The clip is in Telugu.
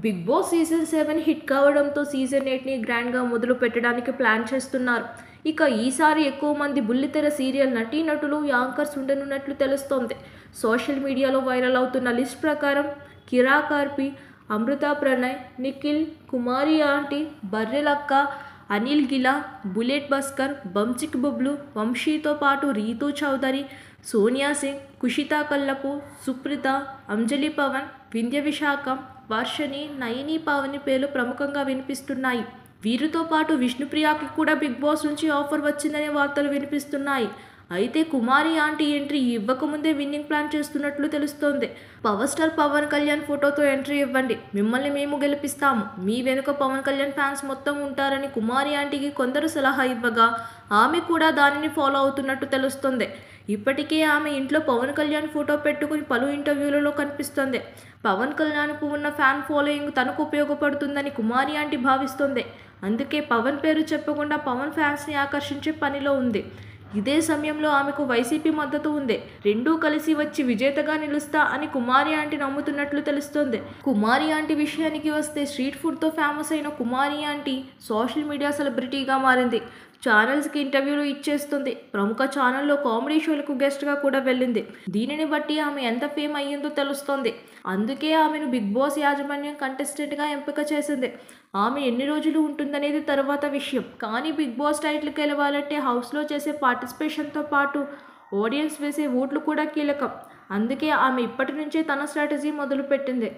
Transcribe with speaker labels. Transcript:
Speaker 1: బిగ్ బాస్ సీజన్ 7 హిట్ కావడంతో సీజన్ 8ని గ్రాండ్గా మొదలు పెట్టడానికి ప్లాన్ చేస్తున్నారు. ఇక ఈసారి ఎక్కువ మంది బుల్లితెర సీరియల్ నటీనటులు, యాంకర్స్ ఉండనున్నట్లు తెలుస్తోంది. సోషల్ మీడియాలో వైరల్ అవుతున్న లిస్ట్ ప్రకారం కిరా కార్పి, అమృత ప్రణయ్, నిఖిల్, కుమారి ఆంటీ, బర్రెలక్క, అనిల్ గిలా, బుల్లెట్ భాస్కర్, బంచిక్ బుబ్లు, వంశీతో పాటు రీతూ చౌదరి, సోనియా సింగ్, కుషితా కల్లపు, సుప్రీత, అంజలి పవన్, వింధ్య విశాఖం, వర్షిణి, నయని పవని పేర్లు ప్రముఖంగా వినిపిస్తున్నాయి. వీరితో పాటు విష్ణుప్రియకి కూడా బిగ్ బాస్ నుంచి ఆఫర్ వచ్చిందనే వార్తలు వినిపిస్తున్నాయి. అయితే కుమారి ఆంటీ ఎంట్రీ ఇవ్వకముందే విన్నింగ్ ప్లాన్ చేస్తున్నట్లు తెలుస్తోంది. పవర్ స్టార్ పవన్ కళ్యాణ్ ఫోటోతో ఎంట్రీ ఇవ్వండి, మిమ్మల్ని మేము గెలిపిస్తాము, మీ వెనుక పవన్ కళ్యాణ్ ఫ్యాన్స్ మొత్తం ఉంటారని కుమారి ఆంటీకి కొందరు సలహా ఇవ్వగా ఆమె కూడా దానిని ఫాలో అవుతున్నట్టు తెలుస్తోంది. ఇప్పటికే ఆమె ఇంట్లో పవన్ కళ్యాణ్ ఫోటో పెట్టుకుని పలు ఇంటర్వ్యూలలో కనిపిస్తోంది. పవన్ కళ్యాణ్కు ఉన్న ఫ్యాన్ ఫాలోయింగ్ తనకు ఉపయోగపడుతుందని కుమారి ఆంటీ భావిస్తోంది. అందుకే పవన్ పేరు చెప్పకుండా పవన్ ఫ్యాన్స్ని ఆకర్షించే పనిలో ఉంది. ఇదే సమయంలో ఆమెకు వైసీపీ మద్దతు ఉంది. రెండూ కలిసి వచ్చి విజేతగా నిలుస్తా అని కుమారి ఆంటీ నమ్ముతున్నట్లు తెలుస్తోంది. కుమారి ఆంటీ విషయానికి వస్తే స్ట్రీట్ ఫుడ్తో ఫేమస్ అయిన కుమారి ఆంటీ సోషల్ మీడియా సెలబ్రిటీగా మారింది. ఛానల్స్కి ఇంటర్వ్యూలు ఇచ్చేస్తుంది. ప్రముఖ ఛానల్లో కామెడీ షోలకు గెస్ట్గా కూడా వెళ్ళింది. దీనిని బట్టి ఆమె ఎంత ఫేమ్ అయ్యిందో తెలుస్తోంది. అందుకే ఆమెను బిగ్ బాస్ యాజమాన్యం కంటెస్టెంట్గా ఎంపిక చేసింది. ఆమె ఎన్ని రోజులు ఉంటుందనేది తర్వాత విషయం. కానీ బిగ్ బాస్ టైటిల్ గెలవాలంటే హౌస్లో చేసే పార్టిసిపేషన్తో పాటు ఆడియన్స్ వేసే ఓట్లు కూడా కీలకం. అందుకే ఆమె ఇప్పటి నుంచే తన స్ట్రాటజీ మొదలుపెట్టింది.